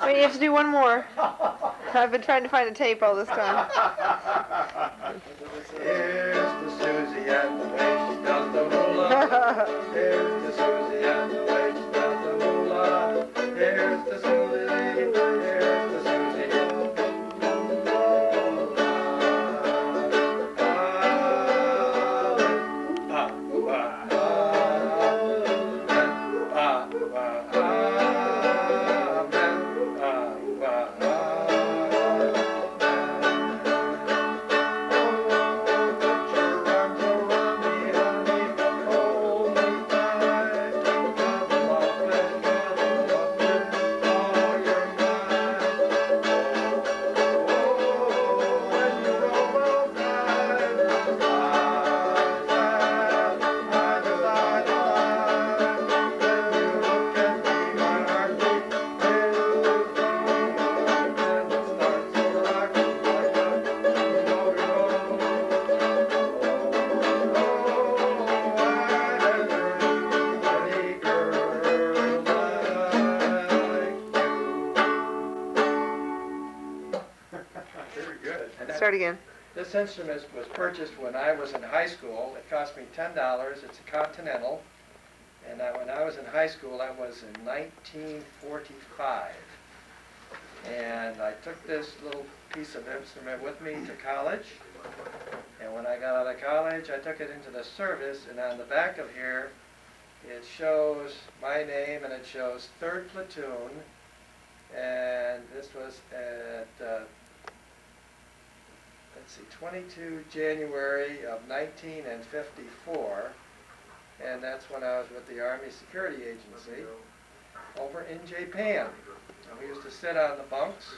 Wait, you have to do one more. I've been trying to find a tape all this time. Here's to Susie and the way she does the moolah. Here's to Susie and the way she does the moolah. Here's to Susie, here's to Susie. Start again. This instrument was purchased when I was in high school. It cost me $10. It's a Continental. And when I was in high school, that was in 1945. And I took this little piece of instrument with me to college. And when I got out of college, I took it into the service. And on the back of here, it shows my name and it shows 3rd Platoon. And this was at let's see, 22 January of 1954, and that's when I was with the Army Security Agency over in Japan. And we used to sit on the bunks,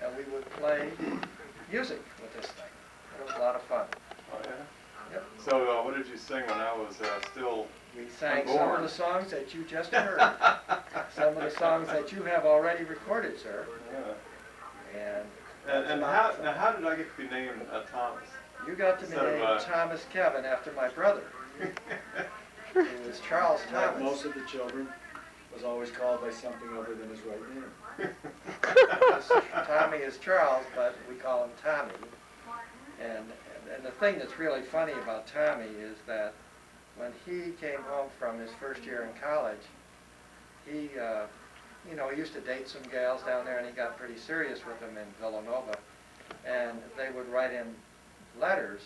and we would play music with this thing. It was a lot of fun. Oh, yeah? Yep. So what did you sing when I was still We sang born? some of the songs that you just heard. Some of the songs that you have already recorded, sir. Yeah. And And how did I get to be named Thomas? you got to be Instead of, named Thomas Kevin after my brother. It was Charles Like Thomas. most of the children, was always called by something other than his right name. Tommy is Charles, but we call him Tommy. And the thing that's really funny about Tommy is that when he came home from his first year in college, he he used to date some gals down there, and he got pretty serious with them in Villanova. And they would write him letters,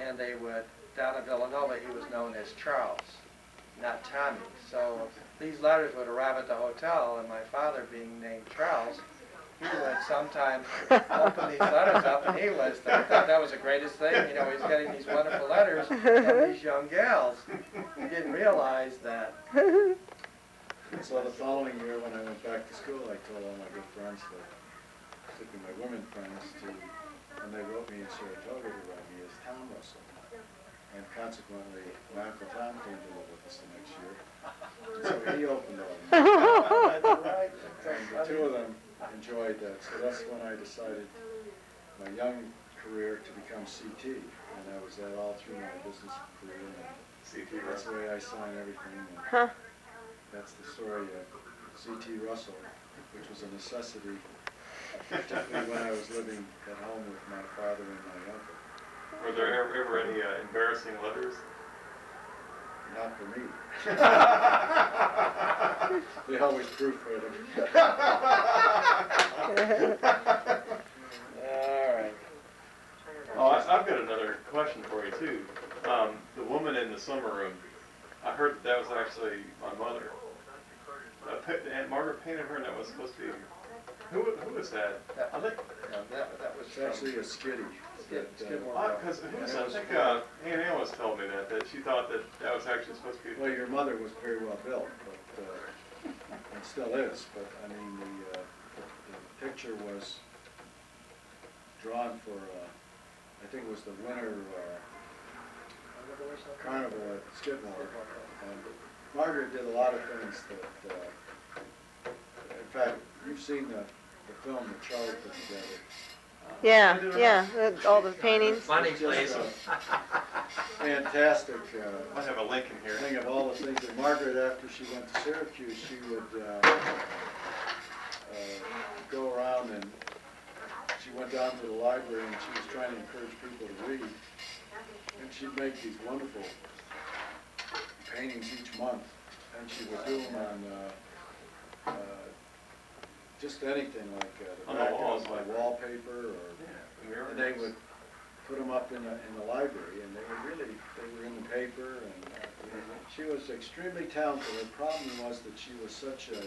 and they would, down in Villanova, he was known as Charles, not Tommy. So these letters would arrive at the hotel, and my father, being named Charles, he would sometimes open these letters up, and he thought that was the greatest thing. He's getting these wonderful letters from these young gals. He didn't realize that. So the following year, when I went back to school, I told all my good friends, particularly my women friends, and they wrote me in Saratoga to write me as Tom Russell. And consequently, my Uncle Tom came to live with us the next year. And so he opened all of them. That's right. And the two of them enjoyed that. So that's when I decided my young career to become CT. And I was that all through my business career. And CT that's the way I sign everything. And Huh. that's the story of C.T. Russell, which was a necessity, particularly when I was living at home with my father and my uncle. Were there ever any embarrassing letters? Not for me. They always proofread them. All right. Oh, I've got another question for you too. The woman in the summer room, I heard that was actually my mother. Aunt Margaret painted her, and that was supposed to be. Who was that? I think. No, that was It's actually a skitty. Skidmore. Because I think Aunt Ann was telling me that she thought that was actually supposed to be. Well, your mother was very well built, but and still is. But I mean, the picture was drawn for I think it was the winter carnival at Skidmore. And Margaret did a lot of things that, in fact, you've seen the film that Charlie put together. Yeah, all the paintings. Funny It's place. just a fantastic I have a link in here. thing of all the things that Margaret, after she went to Syracuse, she would went down to the library and she was trying to encourage people to read. And she'd make these wonderful paintings each month, and she would do them on just anything like the On the background walls, of like- wallpaper, or Mirrors. and they would put them up in the library, and they were in the paper, and she was extremely talented. Her problem was that she was such a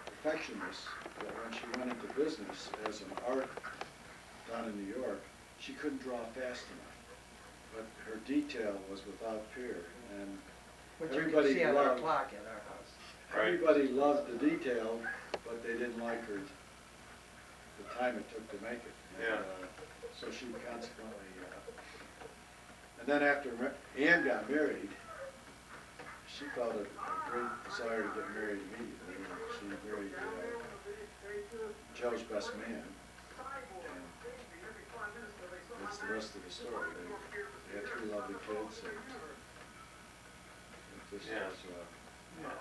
perfectionist that when she went into business as an art down in New York, she couldn't draw fast enough. But her detail was without peer, and Which you can everybody see on our loved- clock in our house. Right. everybody loved the detail, but they didn't like her, the time it took to make it. And, Yeah. So she consequently, and then after Ann got married, she felt a great desire to get married immediately. And she married Joe's best man, and that's the rest of the story. They had 3 lovely kids, and it just Yeah. was Yeah.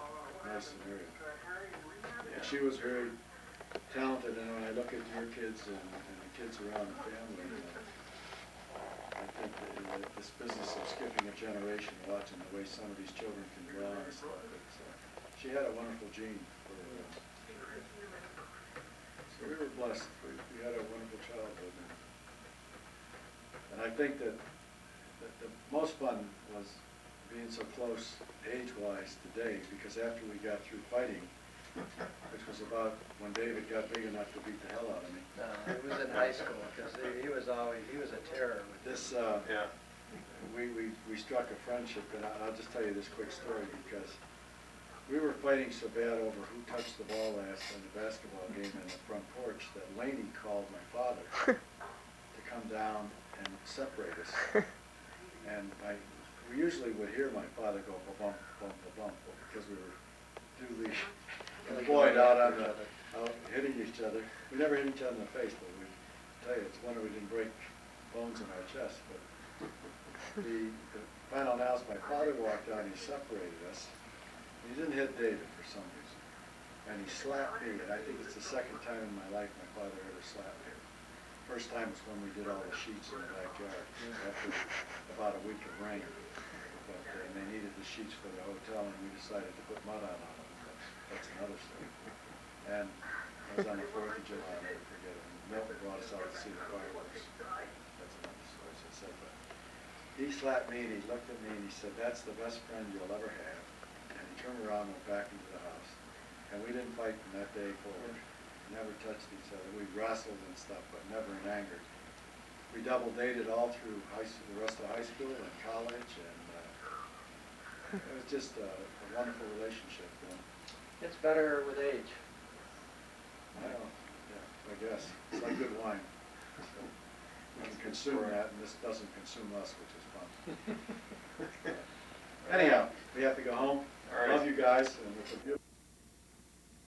a nice scenario. Yeah. And she was very talented, and when I look at your kids and the kids around the family, I think that this business of skipping a generation, watching the way some of these children can draw and stuff, she had a wonderful gene for so we were blessed. We had a wonderful childhood. And I think that the most fun was being so close age-wise to Dave, because after we got through fighting, which was about when David got big enough to beat the hell out of me. No, it was in high school, because he was a terror. This, Yeah. we struck a friendship, and I'll just tell you this quick story, because we were fighting so bad over who touched the ball last in the basketball game in the front porch that Laney called my father to come down and separate us. And we usually would hear my father go ba-bump, bump, ba-bump, because we were duly employed out hitting each other. We never hit each other in the face, but we tell you, it's wonder we didn't break bones in our chest. But the final announcement, my father walked out and he separated us. He didn't hit David for some reason, and he slapped me, and I think it's the second time in my life my father ever slapped me. First time was when we did all the sheets in the backyard after about a week of rain. But and they needed the sheets for the hotel, and we decided to put mud on them. That's another story. And I was on the 4th of July, I'll never forget it. And Milton brought us out to see the fireworks. That's another story. So I said, but he slapped me, and he looked at me, and he said, "That's the best friend you'll ever have." And he turned around and went back into the house. And we didn't fight from that day forward. Never touched each other. We wrestled and stuff, but never in anger. We double dated all through the rest of high school and college, and it was just a wonderful relationship. You know? It's better with age. I don't know, yeah, I guess. It's like good wine. So we can consume that, and this doesn't consume us, which is fun. Anyhow, we have to go home. All right. Love you guys, and it's a beautiful